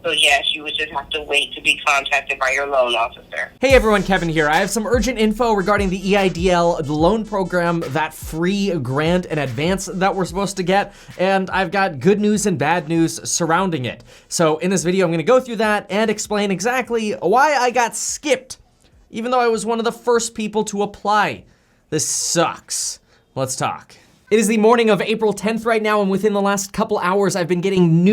So yes, you would just have to wait to be contacted by your loan officer. Hey everyone, Kevin here. I have some urgent info regarding the EIDL, the loan program, that free grant and advance that we're supposed to get, and I've got good news and bad news surrounding it. So in this video, I'm gonna go through that and explain exactly why I got skipped, even though I was one of the first people to apply. This sucks. Let's talk. It is the morning of April 10th right now, and within the last couple hours, I've been getting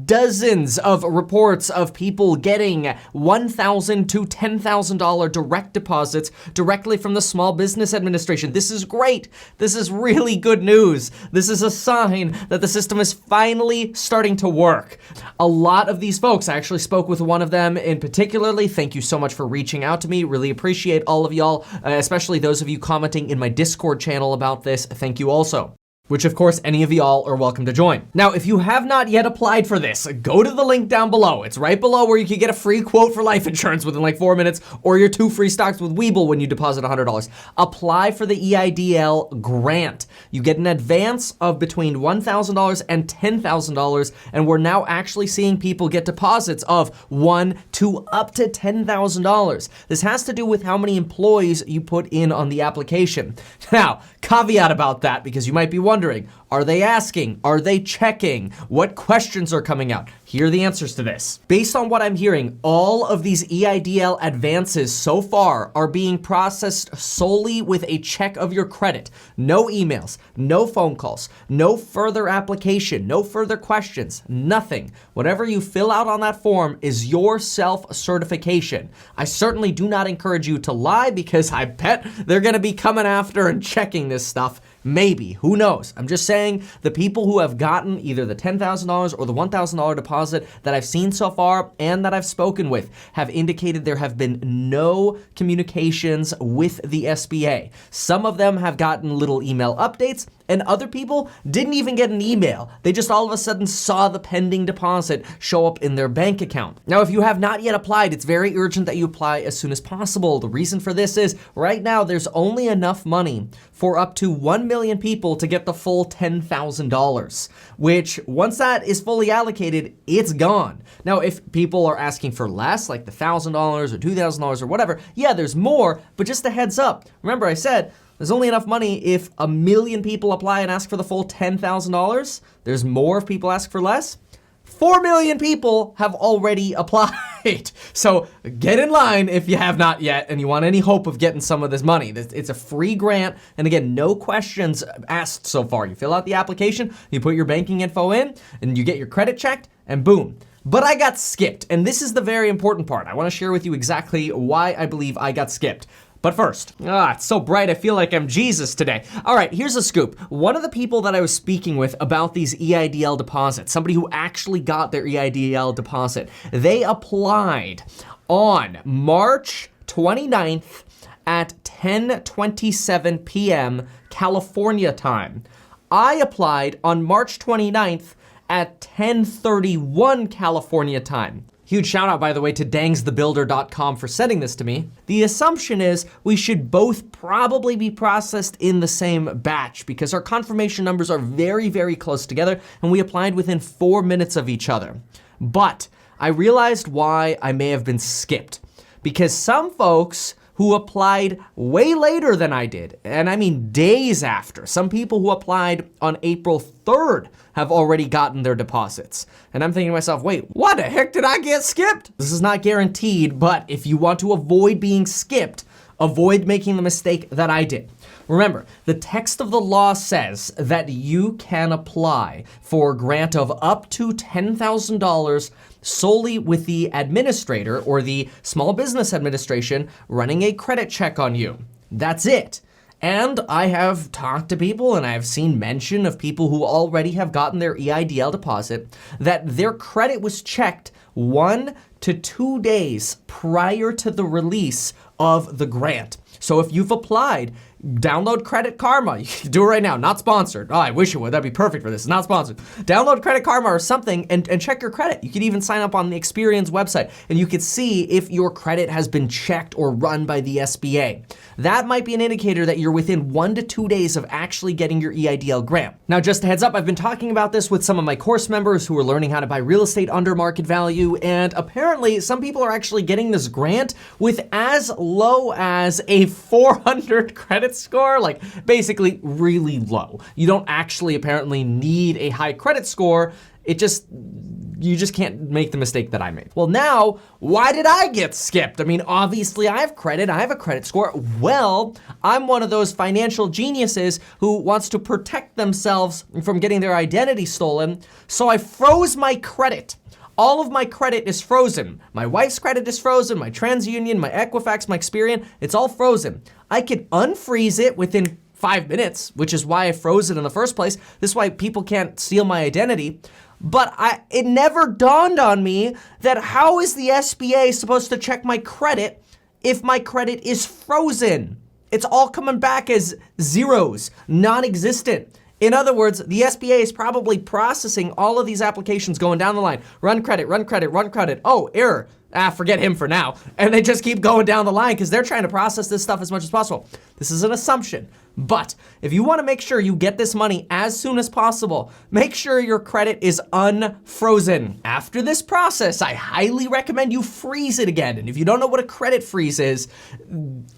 dozens of reports of people getting $1,000 to $10,000 direct deposits directly from the Small Business Administration. This is great. This is really good news. This is a sign that the system is finally starting to work. A lot of these folks, I actually spoke with one of them in particularly. Thank you so much for reaching out to me. Really appreciate all of y'all, especially those of you commenting in my Discord channel about this. Thank you also, which of course any of y'all are welcome to join. Now, if you have not yet applied for this, go to the link down below. It's right below where you can get a free quote for life insurance within like 4 minutes, or your 2 free stocks with Webull when you deposit $100. Apply for the EIDL grant. You get an advance of between $1,000 and $10,000, and we're now actually seeing people get deposits of $1,000 to up to $10,000. This has to do with how many employees you put in on the application. Now, caveat about that, because you might be wondering, are they asking? Are they checking? What questions are coming out? Here are the answers to this. Based on what I'm hearing, all of these EIDL advances so far are being processed solely with a check of your credit. No emails, no phone calls, no further application, no further questions, nothing. Whatever you fill out on that form is your self-certification. I certainly do not encourage you to lie, because I bet they're gonna be coming after and checking this stuff. Maybe, who knows? I'm just saying the people who have gotten either the $10,000 or the $1,000 deposit that I've seen so far and that I've spoken with have indicated there have been no communications with the SBA. Some of them have gotten little email updates, and other people didn't even get an email. They just all of a sudden saw the pending deposit show up in their bank account. Now, if you have not yet applied, it's very urgent that you apply as soon as possible. The reason for this is right now there's only enough money for up to 1 million people to get the full $10,000, which once that is fully allocated, it's gone. Now, if people are asking for less, like the $1,000 or $2,000 or whatever, yeah, there's more, but just a heads up. Remember I said, there's only enough money if 1 million people apply and ask for the full $10,000. There's more if people ask for less. 4 million people have already applied. So get in line if you have not yet and you want any hope of getting some of this money. It's a free grant, and again, no questions asked so far. You fill out the application, you put your banking info in, and you get your credit checked, and boom. But I got skipped, and this is the very important part. I wanna share with you exactly why I believe I got skipped. But first, it's so bright, I feel like I'm Jesus today. All right, here's a scoop. One of the people that I was speaking with about these EIDL deposits, somebody who actually got their EIDL deposit, they applied on March 29th at 10:27 p.m. California time. I applied on March 29th at 10:31 California time. Huge shout out, by the way, to dangsthebuilder.com for sending this to me. The assumption is we should both probably be processed in the same batch, because our confirmation numbers are very, very close together, and we applied within 4 minutes of each other. But I realized why I may have been skipped, because some folks who applied way later than I did, and I mean days after. Some people who applied on April 3rd have already gotten their deposits. And I'm thinking to myself, wait, what the heck did I get skipped? This is not guaranteed, but if you want to avoid being skipped, avoid making the mistake that I did. Remember, the text of the law says that you can apply for a grant of up to $10,000 solely with the administrator or the Small Business Administration running a credit check on you. That's it. And I have talked to people and I've seen mention of people who already have gotten their EIDL deposit that their credit was checked 1 to 2 days prior to the release of the grant. So if you've applied, Download Credit Karma. You can do it right now. Not sponsored. Oh, I wish it would. That'd be perfect for this. It's not sponsored. Download Credit Karma or something and check your credit. You could even sign up on the Experian's website and you could see if your credit has been checked or run by the SBA. That might be an indicator that you're within 1 to 2 days of actually getting your EIDL grant. Now, just a heads up, I've been talking about this with some of my course members who are learning how to buy real estate under market value, and apparently some people are actually getting this grant with as low as a 400 credit score, like basically really low. You don't actually apparently need a high credit score. You just can't make the mistake that I made. Well, now, why did I get skipped? I mean, obviously I have credit, I have a credit score. Well, I'm one of those financial geniuses who wants to protect themselves from getting their identity stolen, so I froze my credit. All of my credit is frozen. My wife's credit is frozen, my TransUnion, my Equifax, my Experian, it's all frozen. I could unfreeze it within 5 minutes, which is why I froze it in the first place. This is why people can't steal my identity. But it never dawned on me that how is the SBA supposed to check my credit if my credit is frozen? It's all coming back as zeros, non-existent. In other words, the SBA is probably processing all of these applications going down the line. Run credit, run credit, run credit. Oh, error. Forget him for now. And they just keep going down the line because they're trying to process this stuff as much as possible. This is an assumption. But if you want to make sure you get this money as soon as possible, make sure your credit is unfrozen. After this process, I highly recommend you freeze it again. And if you don't know what a credit freeze is,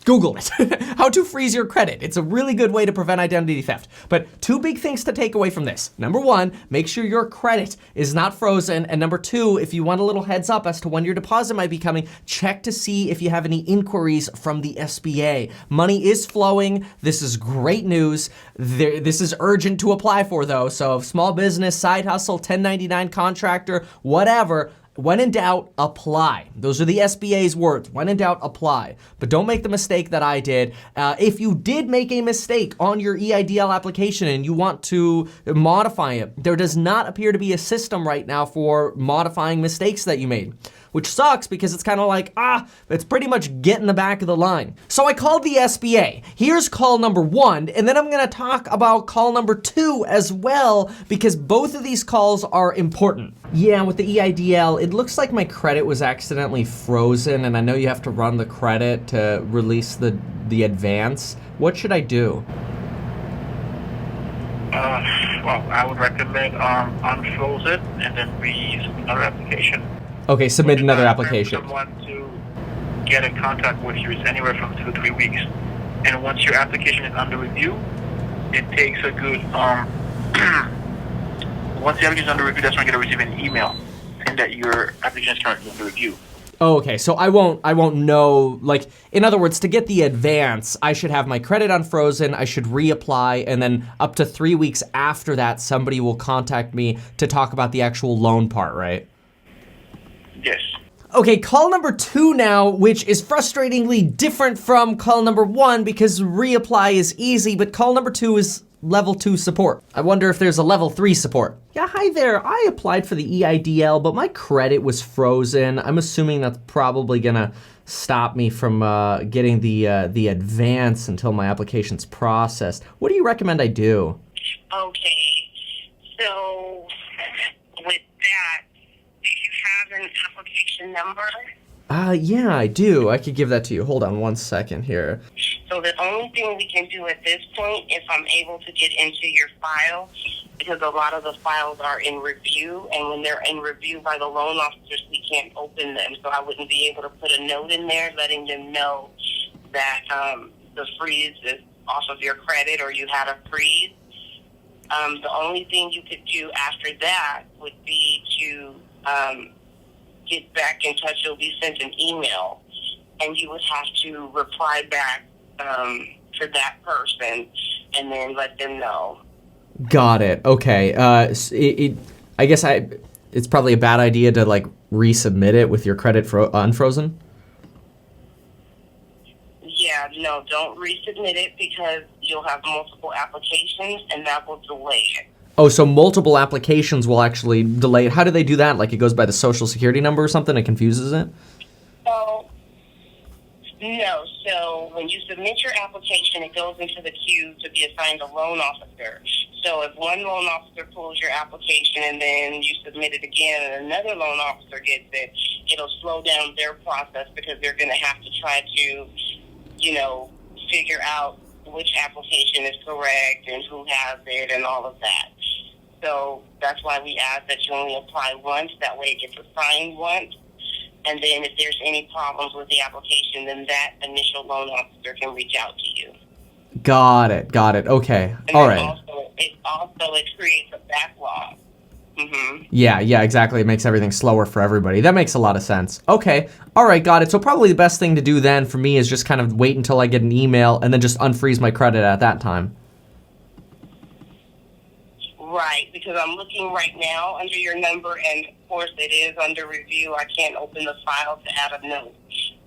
Google it. How to freeze your credit. It's a really good way to prevent identity theft. But 2 big things to take away from this. Number 1, make sure your credit is not frozen. And number 2, if you want a little heads up as to when your deposit might be coming, check to see if you have any inquiries from the SBA. Money is flowing. This is great news. This is urgent to apply for though. So small business, side hustle, 1099 contractor, whatever, when in doubt, apply. Those are the SBA's words. When in doubt, apply. But don't make the mistake that I did. If you did make a mistake on your EIDL application and you want to modify it, there does not appear to be a system right now for modifying mistakes that you made, which sucks because it's kind of like, it's pretty much get in the back of the line. So I called the SBA. Here's call number 1, and then I'm gonna talk about call number 2 as well, because both of these calls are important. Yeah, with the EIDL, it looks like my credit was accidentally frozen, and I know you have to run the credit to release the advance. What should I do? Well, I would recommend unfroze it and then resubmit another application. Okay, submit another application. Someone to get in contact with you is anywhere from 2 to 3 weeks. And once your application is under review, it takes a good, once the application is under review, that's when you're going to receive an email saying that your application is currently under review. Oh, okay, so I won't know, like, in other words, to get the advance, I should have my credit unfrozen, I should reapply, and then up to 3 weeks after that, somebody will contact me to talk about the actual loan part, right? Yes. Okay, call number 2 now, which is frustratingly different from call number 1 because reapply is easy, but call number 2 is level 2 support. I wonder if there's a level 3 support. Yeah, hi there. I applied for the EIDL, but my credit was frozen. I'm assuming that's probably gonna stop me from getting the advance until my application's processed. What do you recommend I do? Okay, so with that, do you have an application number? Yeah, I do. I could give that to you. Hold on 1 second here. So the only thing we can do at this point, if I'm able to get into your file, because a lot of the files are in review, and when they're in review by the loan officers, we can't open them. So I wouldn't be able to put a note in there letting them know that the freeze is off of your credit or you had a freeze. The only thing you could do after that would be to get back in touch. You'll be sent an email, and you would have to reply back to that person and then let them know. Got it. Okay. I guess it's probably a bad idea to like resubmit it with your credit unfrozen. Yeah, no, don't resubmit it because you'll have multiple applications and that will delay it. Oh, so multiple applications will actually delay it. How do they do that? Like it goes by the social security number or something? It confuses it? So, No, so when you submit your application, it goes into the queue to be assigned a loan officer. So if one loan officer pulls your application and then you submit it again and another loan officer gets it, it'll slow down their process because they're going to have to try to, figure out which application is correct and who has it and all of that. So that's why we ask that you only apply once. That way it gets assigned once. And then if there's any problems with the application, then that initial loan officer can reach out to you. Got it. Okay. And All right. It creates a backlog. Mm-hmm. Yeah, exactly. It makes everything slower for everybody. That makes a lot of sense. Okay. All right, got it. So probably the best thing to do then for me is just kind of wait until I get an email and then just unfreeze my credit at that time. Right, because I'm looking right now under your number, and of course it is under review. I can't open the file to add a note.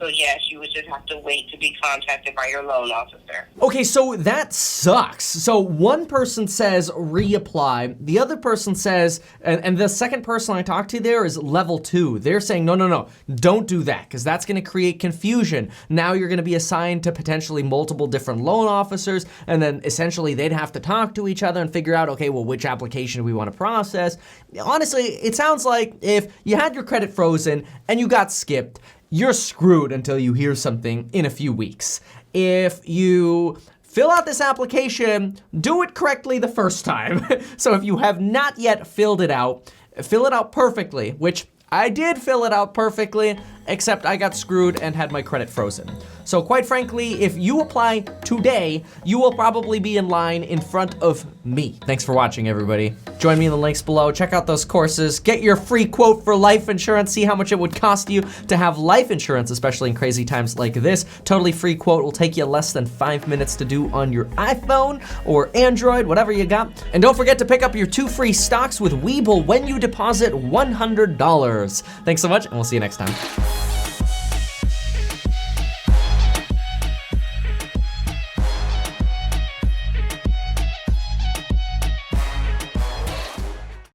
So yes, you would just have to wait to be contacted by your loan officer. Okay, so that sucks. So one person says reapply, the other person says, and the second person I talked to there is level 2. They're saying, no, don't do that, because that's going to create confusion. Now you're going to be assigned to potentially multiple different loan officers, and then essentially they'd have to talk to each other and figure out, okay, well, which application do we want to process? Honestly, it sounds like if you had your credit frozen and you got skipped, you're screwed until you hear something in a few weeks. If you fill out this application, do it correctly the first time. So if you have not yet filled it out, fill it out perfectly, which I did fill it out perfectly, except I got screwed and had my credit frozen. So quite frankly, if you apply today, you will probably be in line in front of me. Thanks for watching, everybody. Join me in the links below. Check out those courses. Get your free quote for life insurance. See how much it would cost you to have life insurance, especially in crazy times like this. Totally free quote will take you less than 5 minutes to do on your iPhone or Android, whatever you got. And don't forget to pick up your 2 free stocks with Webull when you deposit $100. Thanks so much, and we'll see you next time.